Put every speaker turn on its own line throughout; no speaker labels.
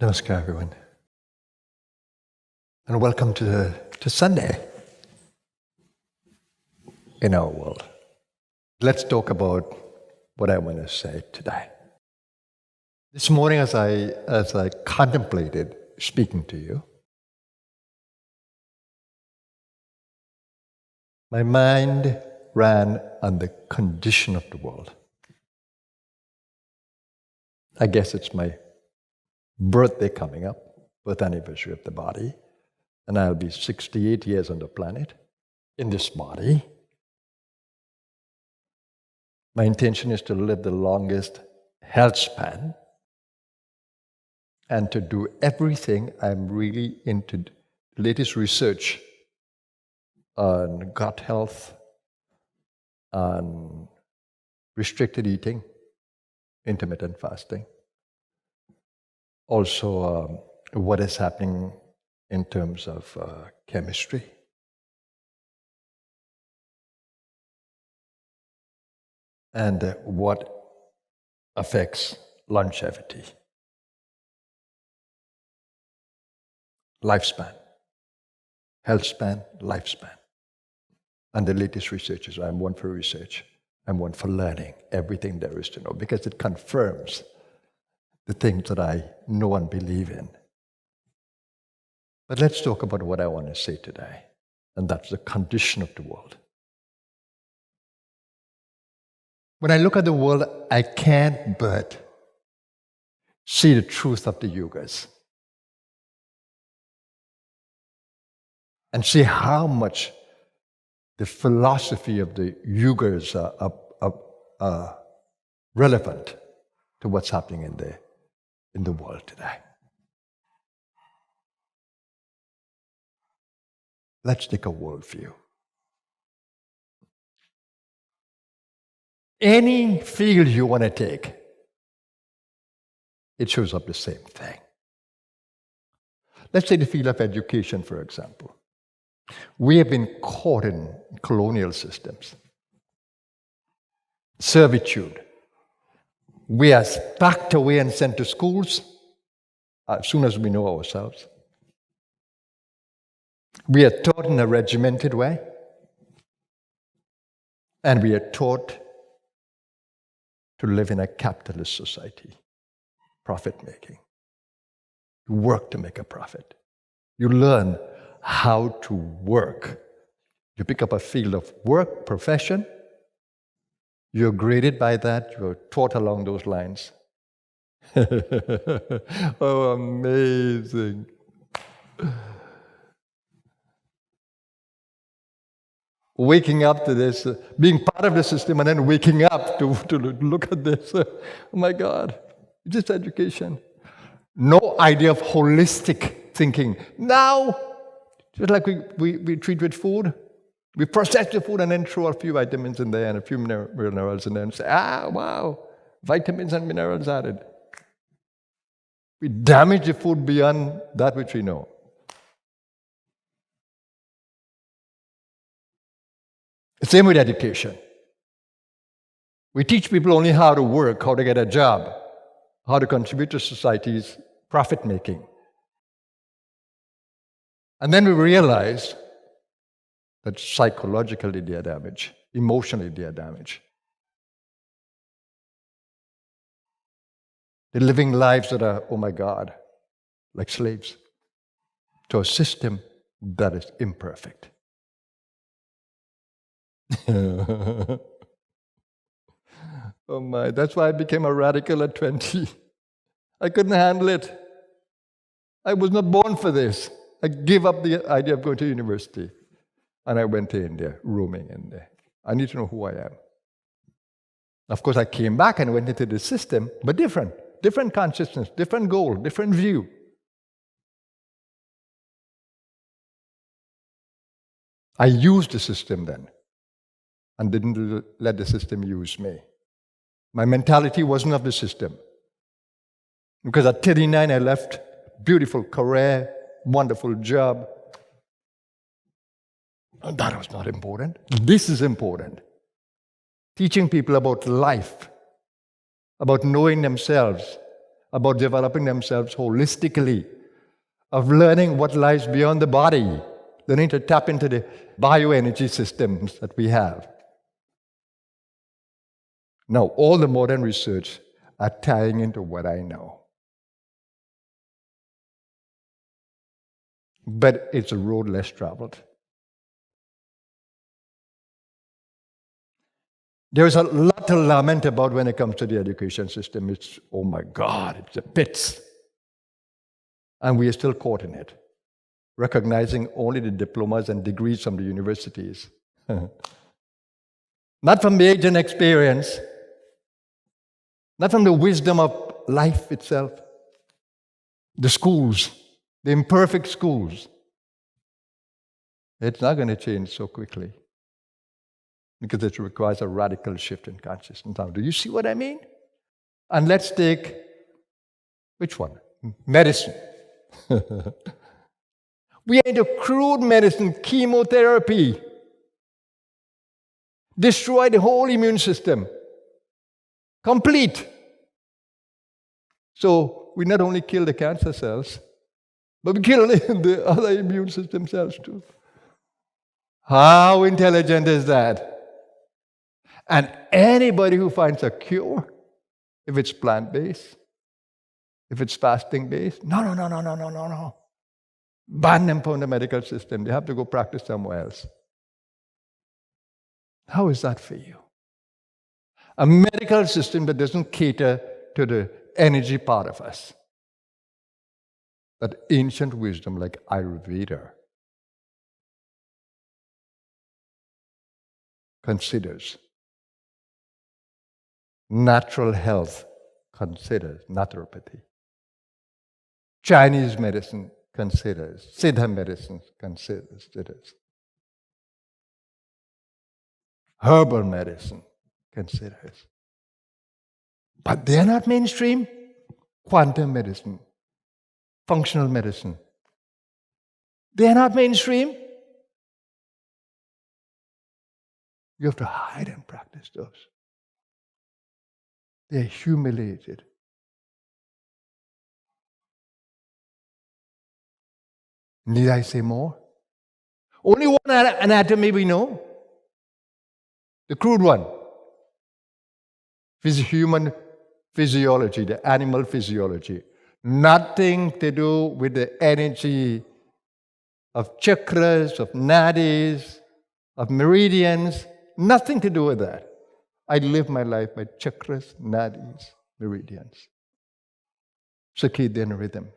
Namaskar, everyone, and welcome to Sunday in our world. Let's talk about what I want to say today. This morning, as I contemplated speaking to you, my mind ran on the condition of the world. I guess it's my birthday coming up, birth anniversary of the body, and I'll be 68 years on the planet, in this body. My intention is to live the longest health span and to do everything. I'm really into the latest research on gut health, on restricted eating, intermittent fasting. Also, what is happening in terms of chemistry. And what affects longevity, lifespan, health span, lifespan. And the latest research is, I'm one for research, I'm one for learning everything there is to know, because it confirms the things that I know and believe in. But let's talk about what I want to say today, and that's the condition of the world. When I look at the world, I can't but see the truth of the yugas and see how much the philosophy of the yugas are relevant to what's happening in the world today. Let's take a worldview. Any field you want to take, it shows up the same thing. Let's take the field of education, for example. We have been caught in colonial systems, servitude. We are packed away and sent to schools as soon as we know ourselves. We are taught in a regimented way, and we are taught to live in a capitalist society, profit-making. You work to make a profit. You learn how to work. You pick up a field of work, profession. You're graded by that. You're taught along those lines. Oh, amazing. Waking up to this, being part of the system, and then waking up to look at this. Oh my God, just education. No idea of holistic thinking. Now, just like we treat with food, we process the food and then throw a few vitamins in there and a few minerals in there and say, wow, vitamins and minerals added. We damage the food beyond that which we know. The same with education. We teach people only how to work, how to get a job, how to contribute to society's profit-making. And then we realize that psychologically they are damaged, emotionally they are damaged. They're living lives that are, oh my God, like slaves to a system that is imperfect. Oh my, that's why I became a radical at 20. I couldn't handle it. I was not born for this. I gave up the idea of going to university. And I went to India, roaming in there. I need to know who I am. Of course, I came back and went into the system, but different consciousness, different goal, different view. I used the system then, and didn't let the system use me. My mentality wasn't of the system. Because at 39, I left beautiful career, wonderful job. And that was not important. This is important. Teaching people about life, about knowing themselves, about developing themselves holistically, of learning what lies beyond the body, learning to tap into the bioenergy systems that we have. Now, all the modern research are tying into what I know. But it's a road less traveled. There's a lot to lament about when it comes to the education system. It's, oh my God, it's a pits. And we are still caught in it, recognizing only the diplomas and degrees from the universities. Not from the age and experience, not from the wisdom of life itself. The schools, the imperfect schools. It's not going to change so quickly because it requires a radical shift in consciousness. Now, do you see what I mean? And let's take, which one? Medicine. We are into crude medicine, chemotherapy. Destroy the whole immune system. Complete. So we not only kill the cancer cells, but we kill the other immune system cells too. How intelligent is that? And anybody who finds a cure, if it's plant-based, if it's fasting-based, no. Ban them from the medical system. They have to go practice somewhere else. How is that for you? A medical system that doesn't cater to the energy part of us. That ancient wisdom like Ayurveda considers. Natural health considers naturopathy. Chinese medicine considers. Siddha medicine considers. Herbal medicine considers. But they're not mainstream. Quantum medicine, functional medicine. They're not mainstream. You have to hide and practice those. They're humiliated. Need I say more? Only one anatomy we know. The crude one. Human physiology, the animal physiology. Nothing to do with the energy of chakras, of nadis, of meridians. Nothing to do with that. I live my life by chakras, nadis, meridians. Circadian rhythm.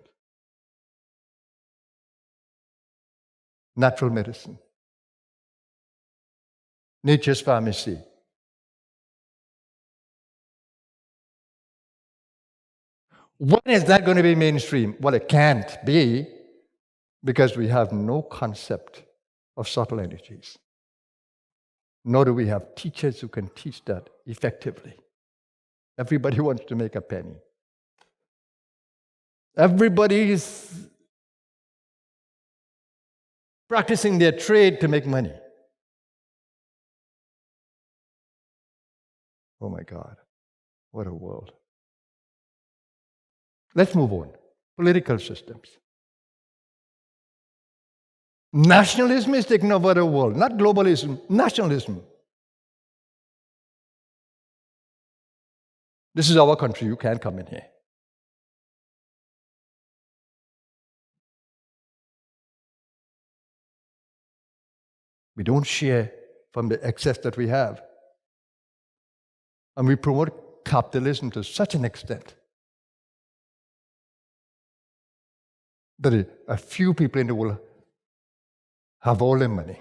Natural medicine. Nature's pharmacy. When is that going to be mainstream? Well, it can't be because we have no concept of subtle energies. Nor do we have teachers who can teach that effectively. Everybody wants to make a penny. Everybody is practicing their trade to make money. Oh my God, what a world. Let's move on. Political systems. Nationalism is taking over the world, not globalism, nationalism. This is our country, you can't come in here. We don't share from the excess that we have. And we promote capitalism to such an extent that a few people in the world have all the money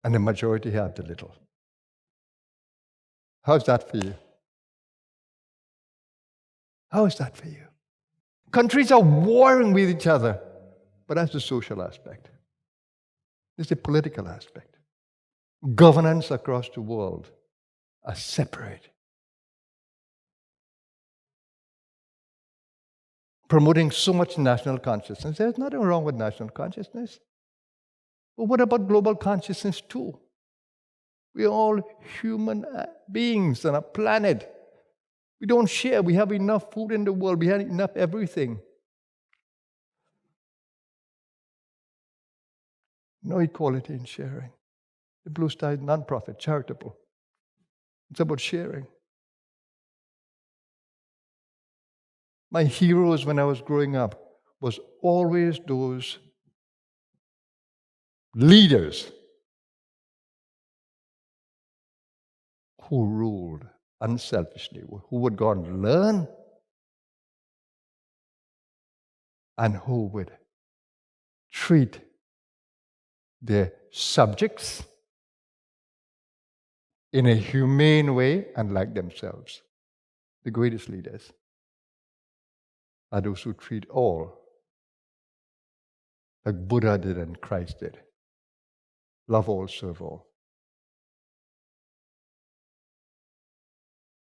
and the majority have the little. How's that for you? How is that for you? Countries are warring with each other, but that's the social aspect. This is the political aspect. Governance across the world are separate. Promoting so much national consciousness. There's nothing wrong with national consciousness. But what about global consciousness too? We're all human beings on a planet. We don't share. We have enough food in the world. We have enough everything. No equality in sharing. The Blue Star is non-profit, charitable. It's about sharing. My heroes when I was growing up was always those leaders who ruled unselfishly, who would go and learn, and who would treat their subjects in a humane way and like themselves. The greatest leaders are those who treat all like Buddha did and Christ did. Love all, serve all.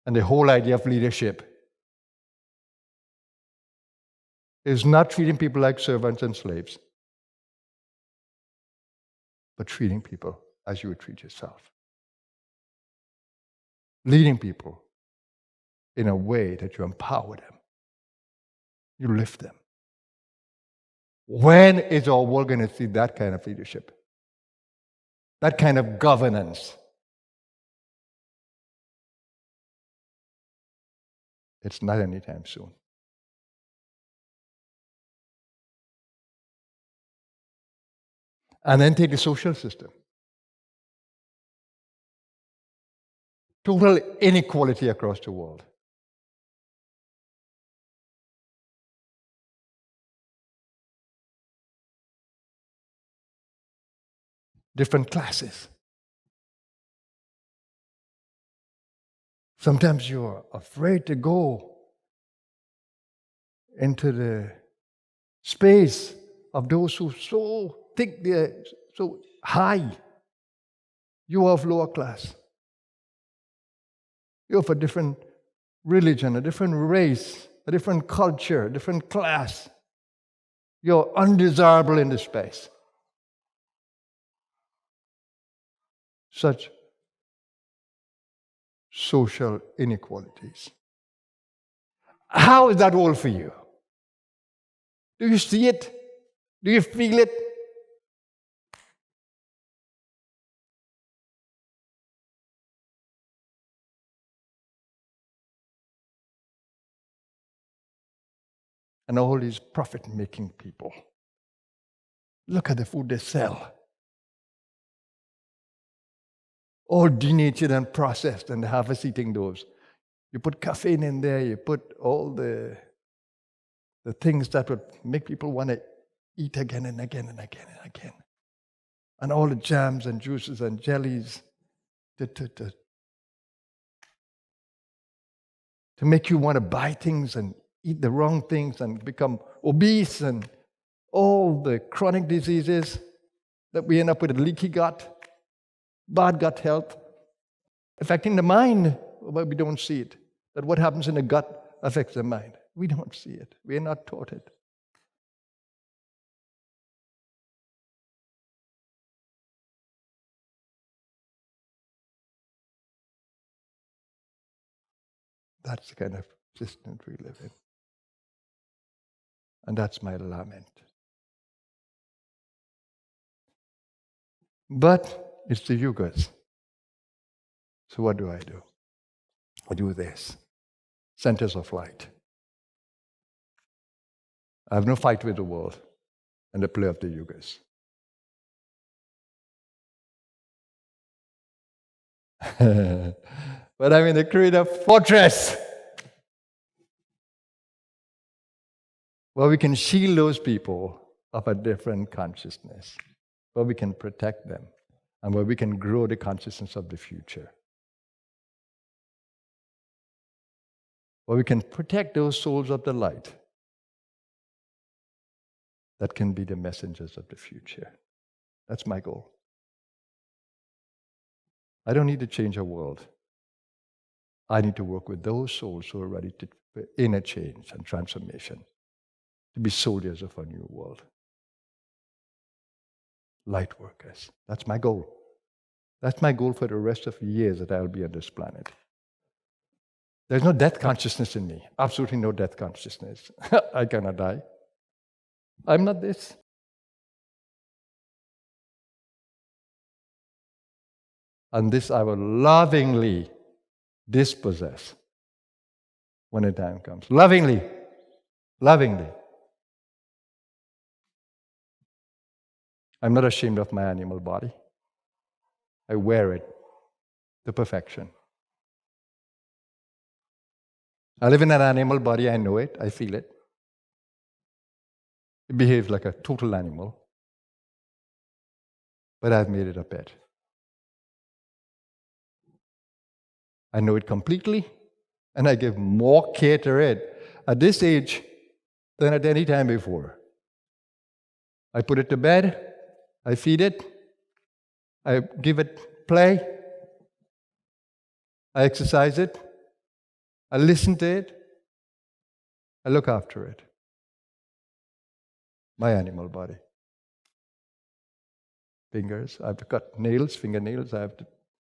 And the whole idea of leadership is not treating people like servants and slaves, but treating people as you would treat yourself. Leading people in a way that you empower them. You lift them. When is our world going to see that kind of leadership? That kind of governance? It's not anytime soon. And then take the social system. Total inequality across the world. Different classes. Sometimes you're afraid to go into the space of those who so think they're so high. You are of lower class. You're of a different religion, a different race, a different culture, a different class. You're undesirable in this space. Such social inequalities. How is that all for you? Do you see it? Do you feel it? And all these profit-making people. Look at the food they sell. All denatured and processed, and the harvest eating those. You put caffeine in there, you put all the things that would make people want to eat again and again and again and again. And all the jams and juices and jellies to make you want to buy things and eat the wrong things and become obese, and all the chronic diseases that we end up with: a leaky gut, bad gut health, affecting the mind, but we don't see it. That what happens in the gut affects the mind. We don't see it. We are not taught it. That's the kind of system we live in. And that's my lament. But it's the yugas. So what do? I do this. Centers of light. I have no fight with the world and the play of the yugas. But I'm in the creative fortress where we can shield those people of a different consciousness, where we can protect them, and where we can grow the consciousness of the future. Where we can protect those souls of the light that can be the messengers of the future. That's my goal. I don't need to change our world. I need to work with those souls who are ready to inner change and transformation, to be soldiers of a new world. Light workers. That's my goal. That's my goal for the rest of the years that I'll be on this planet. There's no death consciousness in me. Absolutely no death consciousness. I cannot die. I'm not this. And this I will lovingly dispossess when the time comes. Lovingly. Lovingly. I'm not ashamed of my animal body. I wear it to perfection. I live in an animal body, I know it, I feel it. It behaves like a total animal. But I've made it a pet. I know it completely, and I give more care to it at this age than at any time before. I put it to bed, I feed it, I give it play, I exercise it, I listen to it, I look after it. My animal body. Fingers, I have to cut nails, fingernails, I have to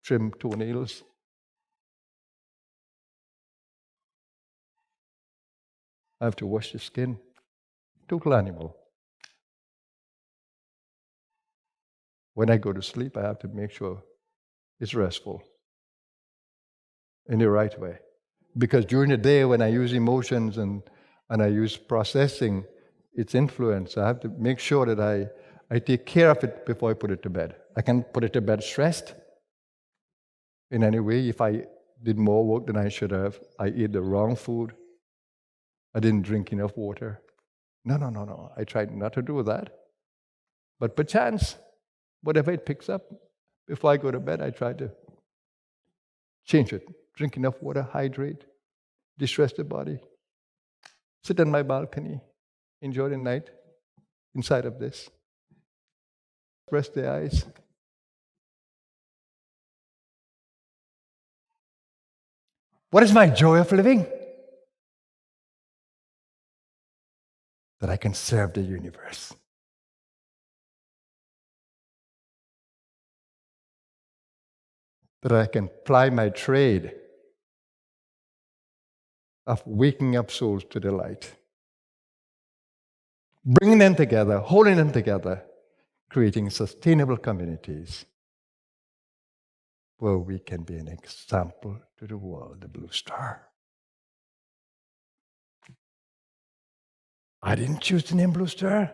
trim toenails. I have to wash the skin. Total animal. When I go to sleep, I have to make sure it's restful in the right way. Because during the day, when I use emotions and I use processing its influence, I have to make sure that I take care of it before I put it to bed. I can put it to bed stressed in any way. If I did more work than I should have, I ate the wrong food, I didn't drink enough water. No. I tried not to do that. But perchance, whatever it picks up, before I go to bed, I try to change it. Drink enough water, hydrate, distress the body. Sit on my balcony, enjoy the night inside of this. Rest the eyes. What is my joy of living? That I can serve the universe. That I can ply my trade of waking up souls to the light. Bringing them together, holding them together, creating sustainable communities where we can be an example to the world, the blue star. I didn't choose the name Blue Star.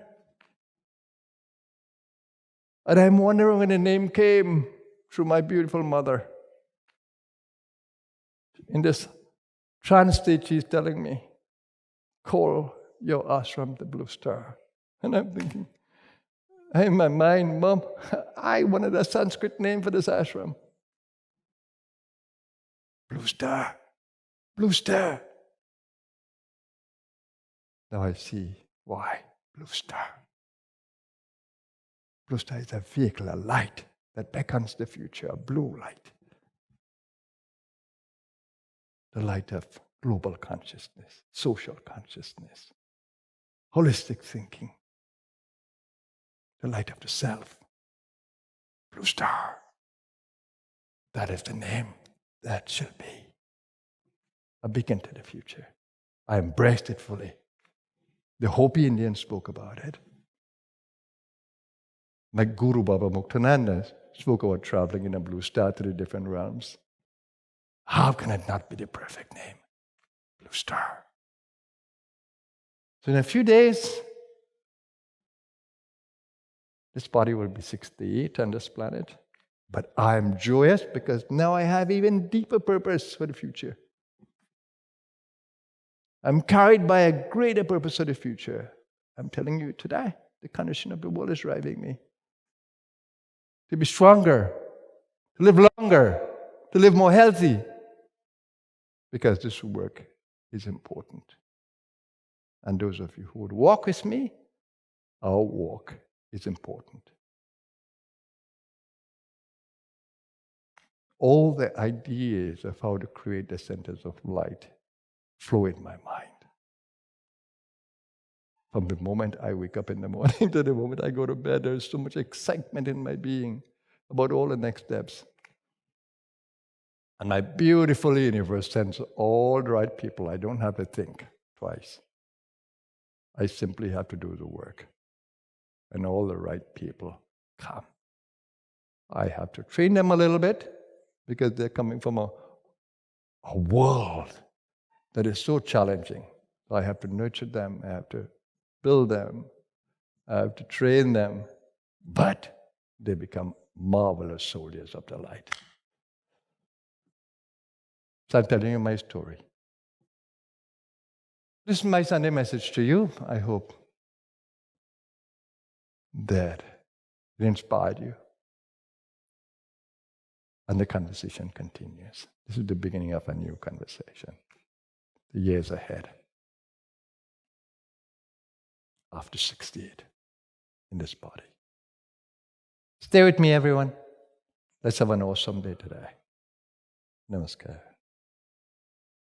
And I'm wondering when the name came through my beautiful mother. In this trance state, she's telling me, call your ashram the Blue Star. And I'm thinking, in my mind, Mom, I wanted a Sanskrit name for this ashram. Blue Star. Blue Star. Now I see why. Blue Star. Blue Star is a vehicle, a light that beckons the future, a blue light. The light of global consciousness, social consciousness, holistic thinking, the light of the self. Blue Star. That is the name that shall be a beacon to the future. I embraced it fully. The Hopi Indians spoke about it. My Guru Baba Muktananda spoke about traveling in a blue star to the different realms. How can it not be the perfect name? Blue Star. So in a few days, this body will be 68 on this planet. But I'm joyous because now I have even deeper purpose for the future. I'm carried by a greater purpose for the future. I'm telling you today, the condition of the world is driving me to be stronger, to live longer, to live more healthy, because this work is important. And those of you who would walk with me, our walk is important. All the ideas of how to create the centers of light flow in my mind. From the moment I wake up in the morning to the moment I go to bed, there's so much excitement in my being about all the next steps. And my beautiful universe sends all the right people. I don't have to think twice. I simply have to do the work. And all the right people come. I have to train them a little bit because they're coming from a world that is so challenging. So I have to nurture them. I have to build them. I have to train them. But they become marvelous soldiers of the light. So I'm telling you my story. This is my Sunday message to you. I hope that it inspired you. And the conversation continues. This is the beginning of a new conversation. The years ahead. After 68 in this body. Stay with me, everyone. Let's have an awesome day today. Namaskar.